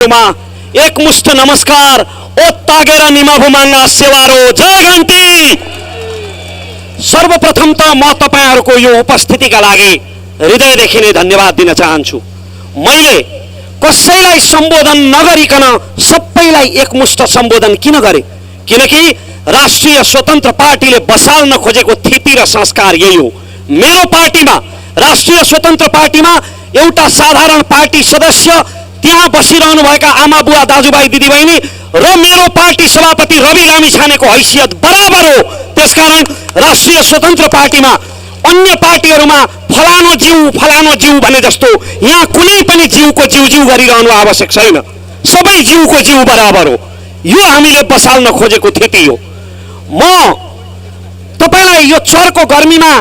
एकमुष्ट नमस्कार ओ तागेर निमाभु माग्न सेवारो जय घन्टी। सर्वप्रथम त म तपाईहरुको यो उपस्थितिका लागि हृदयदेखि नै धन्यवाद दिन चाहन्छु। मैले कसैलाई सम्बोधन नगरिकन सबैलाई एकमुष्ट सम्बोधन किन गरे? किनकि राष्ट्रिय स्वतन्त्र पार्टीले बसाल्न खोजेको थिति र संस्कार यही हो। मेरो पार्टीमा, राष्ट्रिय स्वतन्त्र पार्टीमा एउटा साधारण पार्टी सदस्य, त्यहाँ बसिरहनु भएका आमा बुवा दाजुभाइ दिदीबहिनी र मेरो पार्टी सभापति रवि लामिछानेको हैसियत बराबर हो। त्यसकारण राष्ट्रिय स्वतन्त्र पार्टीमा अन्य पार्टीहरूमा फलानो जीव भने जस्तो यहाँ कुनै पनि जीवको जीव गरिरहनु आवश्यक छैन। सबै जीवको जीव बराबर हो। यो हामीले बसाल्न खोजेको थिति हो। म तपाईलाई यो चरको गर्मीमा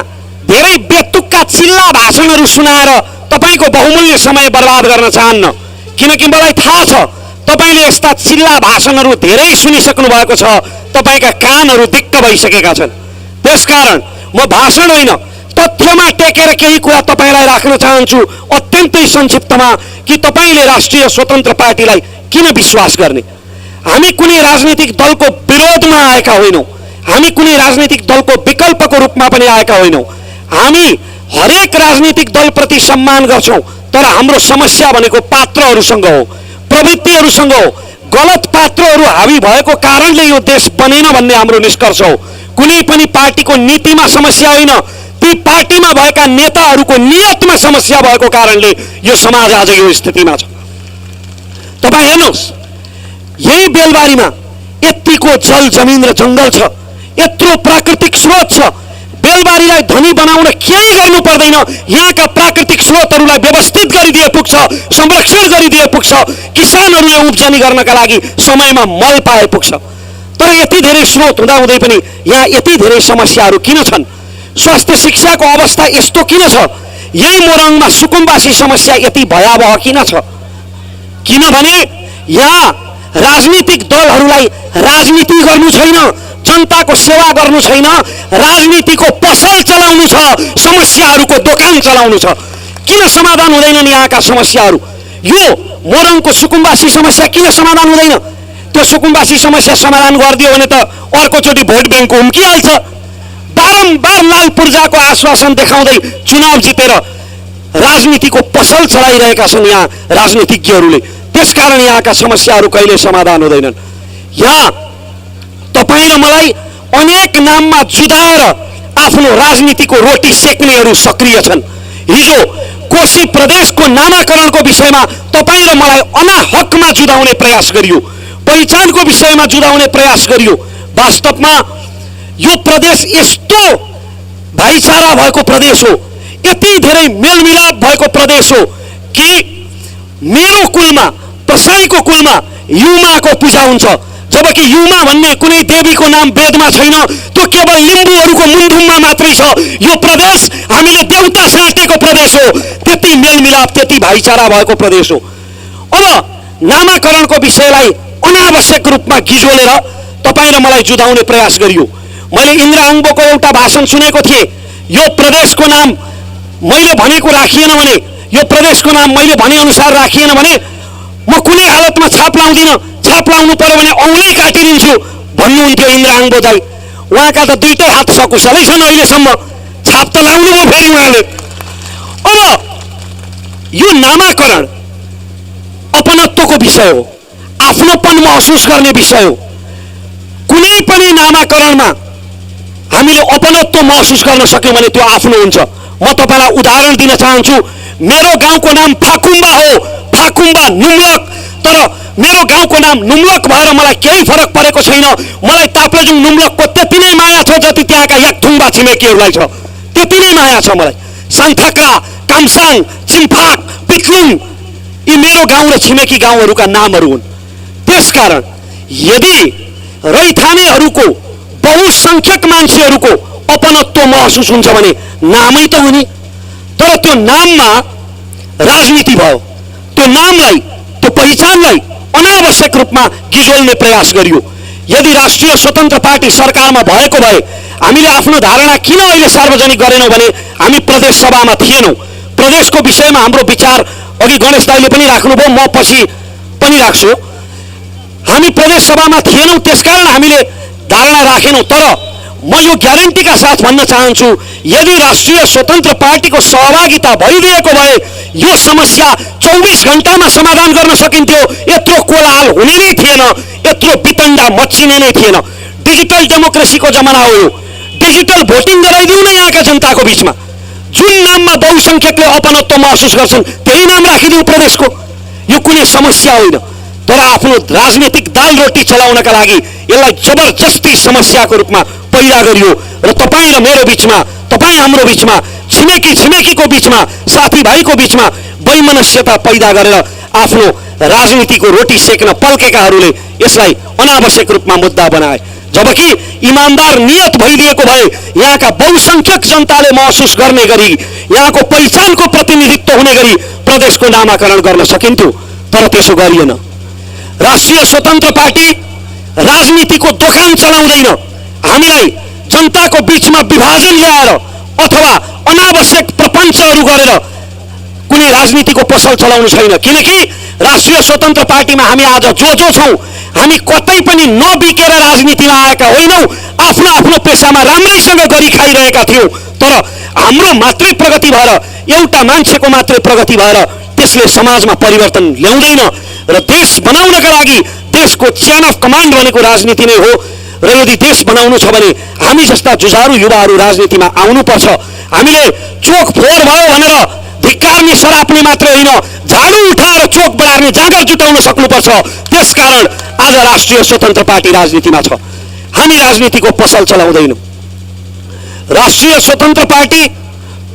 धेरै बेतुक्का चिल्ला भाषणहरू सुनाएर तपाईको बहुमूल्य समय बर्बाद गर्न चाहन्न। किनकि मलाई थाहा छ तपाईले यस्ता चिल्ला भाषणहरू धेरै सुनिसक्नु भएको छ। तपाईका कानहरू दिक्क भइसकेका छन्। त्यसकारण म भाषण होइन, तथ्यमा टेकेर केही कुरा तपाईलाई राख्न चाहन्छु अत्यन्तै संक्षिप्तमा कि तपाईले राष्ट्रिय स्वतन्त्र पार्टीलाई किन विश्वास गर्ने। हामी कुनै राजनीतिक दलको विरोधमा आएका होइनौँ। हामी कुनै राजनीतिक दलको विकल्पको रूपमा पनि आएका होइनौँ। हामी हरेक राजनीतिक दलप्रति सम्मान गर्छौँ, तर हाम्रो समस्या भनेको पात्रहरूसँग हो, प्रवृत्तिहरूसँग हो। गलत पात्रहरू हावी भएको कारणले यो देश बनेन भन्ने हाम्रो निष्कर्ष हो। कुनै पनि पार्टीको नीतिमा समस्या होइन, ती पार्टीमा भएका नेताहरूको नियतमा समस्या भएको कारणले यो समाज आज यो स्थितिमा छ। तपाईँ हेर्नुहोस्, यही बेलबारीमा यतिको जल जमिन र जङ्गल छ, यत्रो प्राकृतिक स्रोत छ। बेलबारीलाई धनी बनाउन केही गर्नु पर्दैन। यहाँका प्राकृतिक स्रोतहरूलाई व्यवस्थित गरिदिए पुग्छ, संरक्षण गरिदिए पुग्छ। किसानहरूले उब्जनी गर्नका लागि समयमा मल पाए पुग्छ। तर यति धेरै स्रोत हुँदाहुँदै पनि यहाँ यति धेरै समस्याहरू किन छन्? स्वास्थ्य शिक्षाको अवस्था यस्तो किन छ? यही मोरङमा सुकुम्बासी समस्या यति भयावह किन छ? किनभने यहाँ राजनीतिक दलहरूलाई राजनीति गर्नु छैन, जनताको सेवा गर्नु छैन, राजनीतिको पसल चलाउनु छ, समस्याहरूको दोकान चलाउनु छ। किन समाधान हुँदैनन् यहाँका समस्याहरू? यो मोरङको सुकुम्बासी समस्या किन समाधान हुँदैन? त्यो सुकुम्बासी समस्या समाधान गरिदियो भने त अर्कोचोटि भोट ब्याङ्क उम्किहाल्छ। बारम्बार लाल पूर्जाको आश्वासन देखाउँदै चुनाव जितेर राजनीतिको पसल चलाइरहेका छन् यहाँ राजनीतिज्ञहरूले। त्यसकारण यहाँका समस्याहरू कहिले समाधान हुँदैनन्। यहाँ तपाईँ र मलाई अनेक नाममा जुधाएर आफ्नो राजनीतिको रोटी सेक्नेहरू सक्रिय छन्। हिजो कोशी प्रदेशको नामाकरणको विषयमा तपाईँ र मलाई अनाहकमा जुधाउने प्रयास गरियो, पहिचानको विषयमा जुधाउने प्रयास गरियो। वास्तवमा यो प्रदेश यस्तो भाइचारा भएको प्रदेश हो, यति धेरै मेलमिलाप भएको प्रदेश हो कि मेरो कुलमा, प्रसाईको कुलमा युमाको पूजा हुन्छ, जबकि युमा भन्ने कुनै देवीको नाम वेदमा छैन। त्यो केवल लिम्बूहरूको मुन्धुममा मात्रै छ। यो प्रदेश हामीले देउता साटेको प्रदेश हो। त्यति मेलमिलाप, त्यति भाइचारा भएको प्रदेश हो। अब नामाकरणको विषयलाई अनावश्यक रूपमा गिजोलेर तपाईँ र मलाई जुधाउने प्रयास गरियो। मैले इन्द्र आङ्बोको एउटा भाषण सुनेको थिएँ। यो प्रदेशको नाम मैले भनेको राखिएन भने, यो प्रदेशको नाम मैले भनेअनुसार राखिएन भने म कुनै हालतमा छाप लाउँदिनँ। छाप लाउनु पर्यो भने औँलै काटिदिन्छु भन्नुहुन्थ्यो इन्द्र आङ्बो दाइ। उहाँका त दुईटै हात सकुशलै छन् अहिलेसम्म। छाप त लाउनु हो फेरि उहाँले। अब यो नामाकरण अपनत्वको विषय हो, आफ्नोपन महसुस गर्ने विषय हो। कुनै पनि नामाकरणमा हामीले अपनत्व महसुस गर्न सक्यौँ भने त्यो आफ्नो हुन्छ। म तपाईँलाई उदाहरण दिन चाहन्छु। मेरो गाउँको नाम फाकुम्बा हो, फाकुम्बा नुम्लक। तर मेरो गाउँको नाम नुम्लक भएर मलाई केही फरक परेको छैन। मलाई ताप्लेजुङ नुम्लकको त्यति नै माया छ जति त्यहाँका याकथुङबा छिमेकीहरूलाई छ। त्यति नै माया छ मलाई। सान्थाक्रा, कामसाङ, चिम्फाक, पिक्लुङ यी मेरो गाउँ र छिमेकी गाउँहरूका नामहरू हुन्। त्यसकारण यदि रैथानेहरूको, बहुसङ्ख्यक मान्छेहरूको अपनत्व महसुस हुन्छ भने नामै त हुने। तर त्यो नाममा राजनीति भयो। त्यो नामलाई, त्यो पहिचानलाई अनावश्यक रूपमा गिजोल्ने प्रयास गरियो। यदि राष्ट्रिय स्वतन्त्र पार्टी सरकारमा भएको भए हामीले आफ्नो धारणा किन अहिले सार्वजनिक गरेनौँ भने हामी प्रदेश सभामा थिएनौँ। प्रदेशको विषयमा हाम्रो विचार अघि गणेश दाइले पनि राख्नुभयो, म पछि पनि राख्छु, हामी प्रदेश सभामा थिएनौँ त्यसकारण हामीले धारणा राखेनौँ। तर म यो ग्यारेन्टीका साथ भन्न चाहन्छु, यदि राष्ट्रिय स्वतन्त्र पार्टीको सहभागिता भइदिएको भए यो समस्या 24 घण्टामा समाधान गर्न सकिन्थ्यो। यत्रो कोलाहल हुने नै थिएन, यत्रो वितण्डा मच्चिने नै थिएन। डिजिटल डेमोक्रेसीको जमाना हो यो। डिजिटल भोटिङ गराइदिउँ न यहाँका जनताको बिचमा। जुन नाममा बहुसंख्यकले अपनत्व महसुस गर्छन् त्यही नाम राखिदिउँ प्रदेशको। यो कुनै समस्या होइन। तर आफ्नो राजनीतिक दाल रोटी चलाउनका लागि यसलाई जबरजस्ती समस्याको रूपमा पैदा गरियो र तपाईँ र मेरो बिचमा, तपाईँ हाम्रो बिचमा, छिमेकीको बिचमा, साथीभाइको बिचमा वैमनस्यता पैदा गरेर आफ्नो राजनीतिको रोटी सेक्न पल्केकाहरूले यसलाई अनावश्यक रूपमा मुद्दा बनाए। जबकि इमानदार नियत भइदिएको भए यहाँका बहुसंख्यक जनताले महसुस गर्ने गरी, यहाँको पहिचानको प्रतिनिधित्व हुने गरी प्रदेशको नामाकरण गर्न सकिन्थ्यो। तर त्यसो गरिएन। राष्ट्रिय स्वतन्त्र पार्टी राजनीतिको दोकान चलाउँदैन। हामीलाई जनताको बिचमा विभाजन ल्याएर अथवा अनावश्यक प्रपञ्चहरू गरेर कुनै राजनीतिको पसल चलाउनु छैन। किनकि राष्ट्रिय स्वतन्त्र पार्टीमा हामी आज जो छौँ, हामी कतै पनि नबिकेर राजनीतिमा आएका होइनौँ। आफ्नो आफ्नो पेसामा राम्रैसँग गरी खाइरहेका थियौँ। तर हाम्रो मात्रै प्रगति भएर, एउटा मान्छेको मात्रै प्रगति भएर त्यसले समाजमा परिवर्तन ल्याउँदैन। र देश बनाउनका लागि देशको चेन अफ कमान्ड भनेको राजनीति नै हो। र यदि देश बनाउनु छ भने हामी जस्ता जुझारु युवाहरू राजनीतिमा आउनुपर्छ। हामीले चोक फोहोर भयो भनेर धिक्कार्ने सराप्ने मात्रै होइन, झाडु उठाएर चोक बढार्ने जाँगर जुटाउन सक्नुपर्छ। त्यसकारण आज राष्ट्रिय स्वतन्त्र पार्टी राजनीतिमा छ। हामी राजनीतिको पसल चलाउँदैनौँ। राष्ट्रिय स्वतन्त्र पार्टी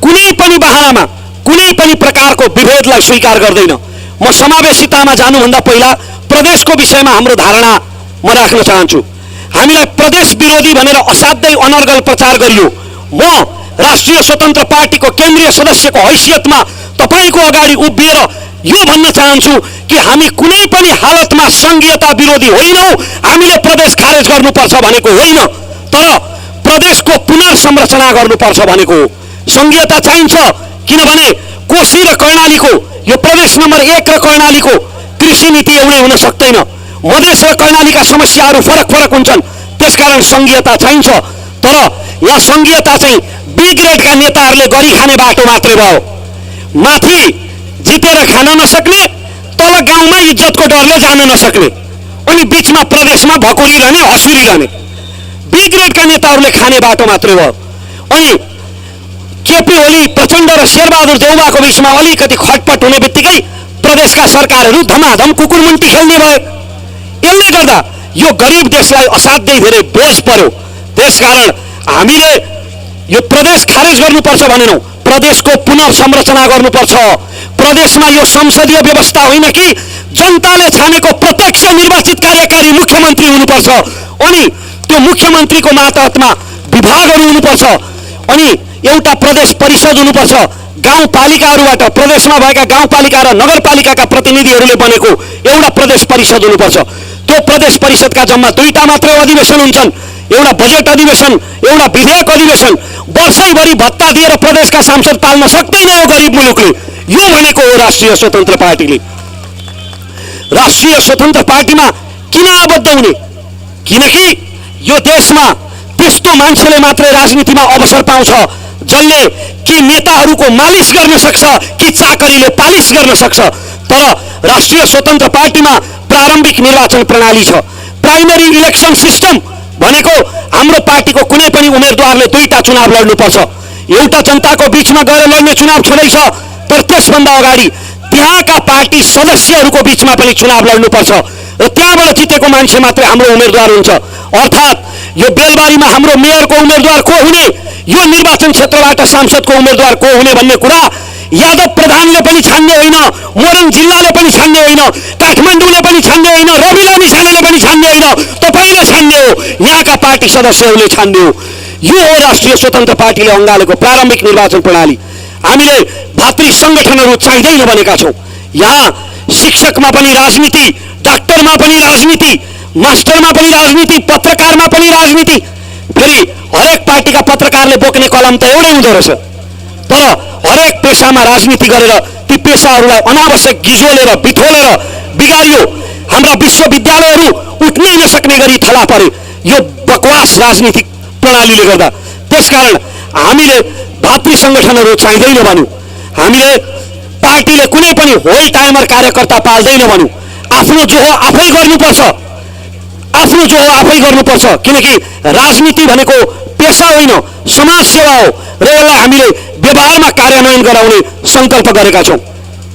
कुनै पनि बहानामा कुनै पनि प्रकारको विभेदलाई स्वीकार गर्दैन। म समावेशितामा जानुभन्दा पहिला प्रदेशको विषयमा हाम्रो धारणा म राख्न चाहन्छु। हामीलाई प्रदेश विरोधी भनेर असाध्यै अनर्गल प्रचार गरियो। म राष्ट्रिय स्वतन्त्र पार्टीको केन्द्रीय सदस्यको हैसियतमा तपाईँको अगाडि उभिएर यो भन्न चाहन्छु कि हामी कुनै पनि हालतमा संघीयता विरोधी होइनौँ। हामीले प्रदेश खारेज गर्नुपर्छ भनेको होइन, तर प्रदेशको पुनर्संरचना गर्नुपर्छ भनेको हो। संघीयता चाहिन्छ किनभने कोशी र कर्णालीको, यो प्रदेश नम्बर 1 र कर्णालीको कृषि नीति एउटै हुन सक्दैन। मधेस र कर्णालीका समस्याहरू फरक फरक हुन्छन्। त्यसकारण संघीयता चाहिन्छ। तर यहाँ संघीयता चाहिँ बी ग्रेडका नेताहरूले गरी खाने बाटो मात्रै भयो। माथि जितेर खान नसक्ने, तल गाउँमा इज्जतको डरले जान नसक्ने, अनि बिचमा प्रदेशमा भकुलिरहने, हँसिरहने बी ग्रेडका नेताहरूले खाने बाटो मात्रै भयो। अनि केपी ओली, प्रचण्ड र शेरबहादुर देउवाको बिचमा अलिकति खटपट हुने बित्तिकै प्रदेशका सरकारहरू धमाधम कुकुरमुन्टी खेल्ने भए। यसले गर्दा यो गरिब देशलाई असाध्यै धेरै बोझ पर्यो। त्यसकारण हामीले यो प्रदेश खारेज गर्नुपर्छ भनेनौँ, प्रदेशको पुनर्संरचना गर्नुपर्छ। प्रदेशमा यो संसदीय व्यवस्था होइन कि जनताले छानेको प्रत्यक्ष निर्वाचित कार्यकारी मुख्यमन्त्री हुनुपर्छ। अनि त्यो मुख्यमन्त्रीको मातहतमा विभागहरू हुनुपर्छ। अनि एउटा प्रदेश परिषद हुनुपर्छ। गाउँपालिकाहरूबाट, प्रदेशमा भएका गाउँपालिका र नगरपालिकाका प्रतिनिधिहरूले बनेको एउटा प्रदेश परिषद हुनुपर्छ। त्यो प्रदेश परिषदका जम्मा 2टा मात्रै अधिवेशन हुन्छन्, एउटा बजेट अधिवेशन, एउटा विधेयक अधिवेशन। वर्षैभरि भत्ता दिएर प्रदेशका सांसद पाल्न सक्दैन यो गरिब मुलुकले। यो भनेको हो राष्ट्रिय स्वतन्त्र पार्टीले। राष्ट्रिय स्वतन्त्र पार्टीमा किन आबद्ध हुने? किनकि यो देशमा त्यस्तो मान्छेले मात्रै राजनीतिमा अवसर पाउँछ जसले कि नेताहरूको मालिस गर्न सक्छ कि चाकरीले पालिस गर्न सक्छ। तर राष्ट्रिय स्वतन्त्र पार्टीमा प्रारम्भिक निर्वाचन प्रणाली छ। प्राइमरी इलेक्सन सिस्टम भनेको हाम्रो पार्टीको कुनै पनि उम्मेदवारले 2टा चुनाव लड्नुपर्छ। एउटा जनताको बिचमा गएर लड्ने चुनाव छँदैछ, तर त्यसभन्दा अगाडि त्यहाँका पार्टी सदस्यहरूको बिचमा पनि चुनाव लड्नुपर्छ र त्यहाँबाट जितेको मान्छे मात्रै हाम्रो उम्मेदवार हुन्छ। अर्थात् यो बेलबारीमा हाम्रो मेयरको उम्मेदवार को हुने, यो निर्वाचन क्षेत्रबाट सांसदको उम्मेदवार को हुने भन्ने कुरा यादव प्रधानले पनि छान्ने होइन, मोरङ जिल्लाले पनि छान्ने होइन, काठमाडौँले पनि छान्ने होइन, रवि लामिछानेले पनि छान्ने होइन, तपाईँले छान्ने हो, यहाँका पार्टी सदस्यहरूले छान्ने हो। यो हो राष्ट्रिय स्वतन्त्र पार्टीले अँगालेको प्रारम्भिक निर्वाचन प्रणाली। हामीले भातृ सङ्गठनहरू चाहिँदैन भनेका छौँ। यहाँ शिक्षकमा पनि राजनीति, डाक्टरमा पनि राजनीति, मास्टरमा पनि राजनीति, पत्रकारमा पनि राजनीति। फेरि हरेक पार्टीका पत्रकारले बोक्ने कलम त एउटै हुँदो रहेछ, तर हरेक पेसामा राजनीति गरेर ती पेसाहरूलाई अनावश्यक गिजोलेर बिथोलेर बिगारियो। हाम्रा विश्वविद्यालयहरू उठ्नै नसक्ने गरी थला परे यो बकवास राजनीतिक प्रणालीले गर्दा। त्यसकारण हामीले भातृ सङ्गठनहरू चाहिँदैन भन्यौँ, हामीले पार्टीले कुनै पनि होल टाइमर कार्यकर्ता पाल्दैन भन्यौँ। आफ्नो जो हो आफै गर्नुपर्छ, आफ्नो जो हो आफै गर्नुपर्छ, किनकि राजनीति भनेको पेसा होइन, समाज सेवा हो र यसलाई हामीले व्यवहारमा कार्यान्वयन गराउने सङ्कल्प गरेका छौँ।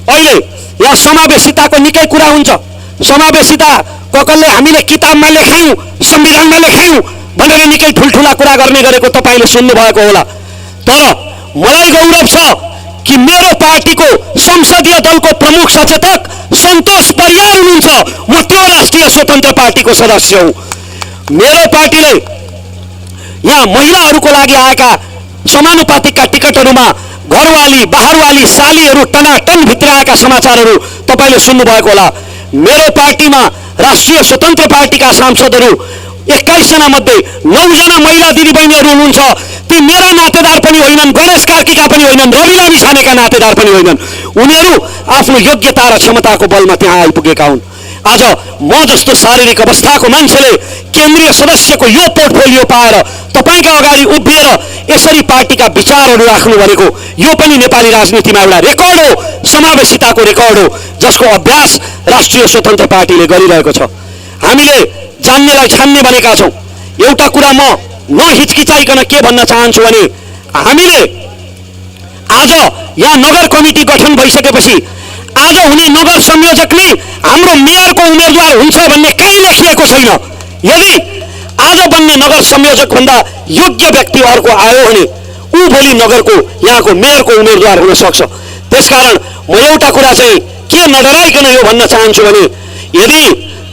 अहिले यहाँ समावेशिताको निकै कुरा हुन्छ। समावेशिता कसले हामीले किताबमा लेखायौँ, संविधानमा लेखायौँ भनेर निकै ठुल्ठुला कुरा गर्ने गरेको तपाईँले सुन्नुभएको होला। तर मलाई गौरव छ कि मेरो पार्टीको संसदीय दलको प्रमुख सचेतक सन्तोष परियार हुनुहुन्छ। म त्यो राष्ट्रिय स्वतन्त्र पार्टीको सदस्य हुँ। मेरो पार्टीले यहाँ महिलाहरूको लागि आएका समानुपातिकका टिकटहरूमा घरवाली बाहरवाली सालीहरू टनाटन भित्राएका समाचारहरू तपाईँले सुन्नुभएको होला। मेरो पार्टीमा राष्ट्रिय स्वतन्त्र पार्टीका सांसदहरू 21 जना मध्ये 9 जना महिला दिदीबहिनीहरू हुनुहुन्छ। ती मेरा नातेदार पनि होइनन्, गणेश कार्कीका पनि होइनन्, रवि लामी छानेका नातेदार पनि होइनन्। उनीहरू आफ्नो योग्यता र क्षमताको बलमा त्यहाँ आइपुगेका हुन्। आज म जस्तो शारीरिक अवस्थाको मान्छेले केन्द्रीय सदस्यको यो पोर्टफोलियो पाएर तपाईँका अगाडि उभिएर यसरी पार्टीका विचारहरू राख्नु भनेको यो पनि नेपाली राजनीतिमा एउटा रेकर्ड हो, समावेशिताको रेकर्ड हो, जसको अभ्यास राष्ट्रिय स्वतन्त्र पार्टीले गरिरहेको छ। हामीले जान्नेलाई छान्ने भनेका छौँ। एउटा कुरा म नहिचकिचाइकन के भन्न चाहन्छु भने हामीले आज यहाँ नगर कमिटी गठन भइसकेपछि आज हुने नगर संयोजक नै हाम्रो मेयरको उम्मेदवार हुन्छ भन्ने कहीँ लेखिएको छैन। यदि आज बन्ने नगर संयोजक भन्दा योग्य व्यक्ति अर्को आयो भने ऊ भोलि नगरको यहाँको मेयरको उम्मेदवार हुन सक्छ। त्यसकारण म एउटा कुरा चाहिँ के नडराइकन यो भन्न चाहन्छु भने यदि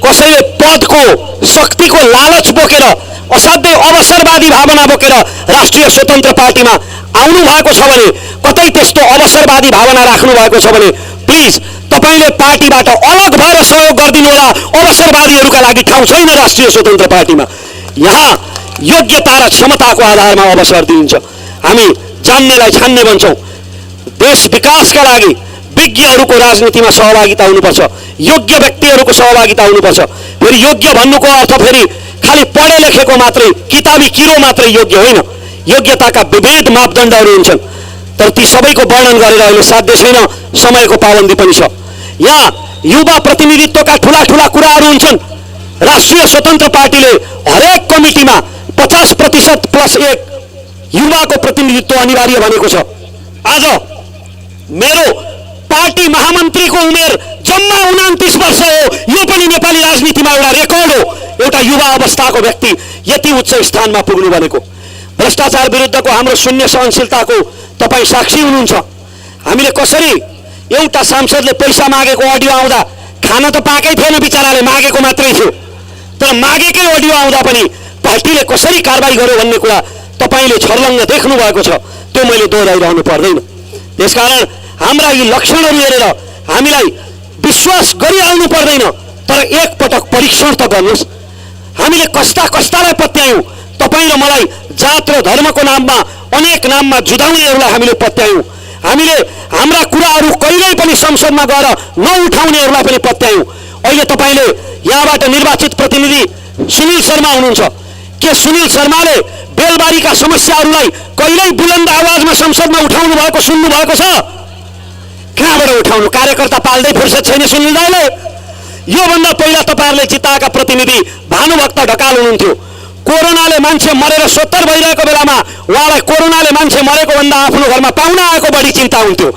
कसैले पदको शक्तिको लालच बोकेर असाध्यै अवसरवादी भावना बोकेर राष्ट्रिय स्वतन्त्र पार्टीमा आउनु भएको छ भने, कतै त्यस्तो अवसरवादी भावना राख्नु भएको छ भने प्लिज तपाईँले पार्टीबाट अलग भएर सहयोग गरिदिनु होला। अवसरवादीहरूका लागि ठाउँ छैन राष्ट्रिय स्वतन्त्र पार्टीमा। यहाँ योग्यता र क्षमताको आधारमा अवसर दिइन्छ। हामी जान्नेलाई छान्ने भन्छौँ। देश विकासका लागि विज्ञहरूको राजनीतिमा सहभागिता हुनुपर्छ, योग्य व्यक्तिहरूको सहभागिता हुनुपर्छ। फेरि योग्य भन्नुको अर्थ फेरि खालि पढे लेखेको मात्रै किताबी किरो मात्रै योग्य होइन। योग्यताका विविध मापदण्डहरू हुन्छन्, तर ती सबैको वर्णन गरेर अहिले साध्य छैन, समयको पाबन्दी पनि छ। यहाँ युवा प्रतिनिधित्वका ठुला ठुला कुराहरू हुन्छन्। राष्ट्रिय स्वतन्त्र पार्टीले हरेक कमिटीमा 50% + 1 युवाको प्रतिनिधित्व अनिवार्य भनेको छ। आज मेरो पार्टी महामन्त्रीको उमेर जम्मा 29 वर्ष हो। यो पनि नेपाली राजनीतिमा एउटा रेकर्ड हो। एउटा युवा अवस्थाको व्यक्ति यति उच्च स्थानमा पुग्नु भनेको। भ्रष्टाचार विरुद्धको हाम्रो शून्य सहनशीलताको तपाईँ साक्षी हुनुहुन्छ। हामीले कसरी एउटा सांसदले पैसा मागेको अडियो आउँदा खान त पाएकै थिएन, बिचराले मागेको मात्रै थियो, तर मागेकै अडियो आउँदा पनि पार्टीले कसरी कारबाही गर्यो भन्ने कुरा तपाईँले छर्लङ्ग देख्नु भएको छ। त्यो मैले दोहोऱ्याइरहनु पर्दैन। त्यसकारण हाम्रा यी लक्षणहरू हेरेर हामीलाई विश्वास गरिहाल्नु पर्दैन, तर एकपटक परीक्षण त गर्नुहोस्। हामीले कस्ता कस्तालाई पत्यायौँ। तपाईँ र मलाई जात र धर्मको नाममा अनेक नाममा जुधाउनेहरूलाई हामीले पत्यायौँ। हामीले हाम्रा कुराहरू कहिल्यै पनि संसदमा गएर नउठाउनेहरूलाई पनि पत्यायौँ। अहिले तपाईँले यहाँबाट निर्वाचित प्रतिनिधि सुनिल शर्मा हुनुहुन्छ। के सुनिल शर्माले बेलबारीका समस्याहरूलाई कहिल्यै बुलन्द आवाजमा संसदमा उठाउनु भएको सुन्नु भएको छ? कहाँबाट उठाउनु? कार्यकर्ता पाल्दै फुर्सद छैन सुनिल दाइले। योभन्दा पहिला तपाईँहरूले जिताएका प्रतिनिधि भानुभक्त ढकाल हुनुहुन्थ्यो। कोरोनाले मान्छे मरेर 70 भइरहेको बेलामा उहाँलाई कोरोनाले मान्छे मरेको भन्दा आफ्नो घरमा पाहुना आएको बढी चिन्ता हुन्थ्यो।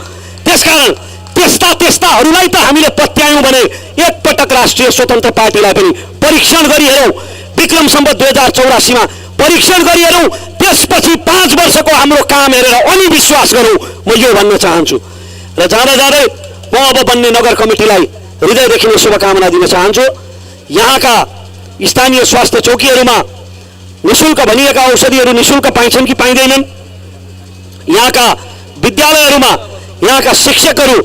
त्यसकारण त्यस्ताहरूलाई त हामीले पत्यायौँ भने एकपटक राष्ट्रिय स्वतन्त्र पार्टीलाई पनि परीक्षण गरिहेरौँ। विक्रम सम्वत 2084 मा परीक्षण गरिहेरौँ। त्यसपछि 5 वर्षको हाम्रो काम हेरेर अनि विश्वास गरौँ। म यो भन्न चाहन्छु। र जाँदा जाँदै म अब बन्ने नगर कमिटीलाई हृदयदेखि नै शुभकामना दिन चाहन्छु। यहाँका स्थानीय स्वास्थ्य चौकीहरूमा निःशुल्क भनिएका औषधिहरू निःशुल्क पाइन्छन् कि पाइँदैनन्? यहाँका विद्यालयहरूमा यहाँका शिक्षकहरू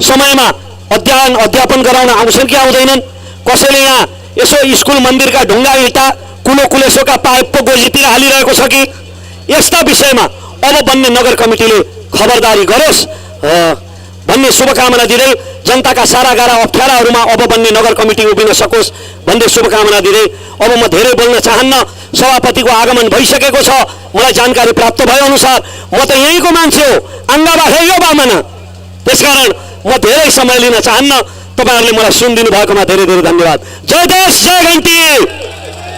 समयमा अध्यापन गराउन आउँछन् कि आउँदैनन्? कसैले यहाँ यसो स्कुल मन्दिरका ढुङ्गा इँटा कुलेसोका पाइप पो गोजीतिर हालिरहेको छ कि? यस्ता विषयमा अब बन्ने नगर कमिटीले खबरदारी गरोस् भन्ने शुभकामना दिँदै जनताका सारा गाह्रा अप्ठ्याराहरूमा अब बन्ने नगर कमिटी उभिन सकोस् भन्दै शुभकामना दिँदै अब म धेरै बोल्न चाहन्न। सभापतिको आगमन भइसकेको छ। मलाई जानकारी प्राप्त भए अनुसार म त यहीँको मान्छे हो, आङ्गाबा हे यो बामना, त्यसकारण म धेरै समय लिन चाहन्न। तपाईँहरूले मलाई सुनिदिनु भएकोमा धेरै धेरै धन्यवाद। जय देश जय घन्टी।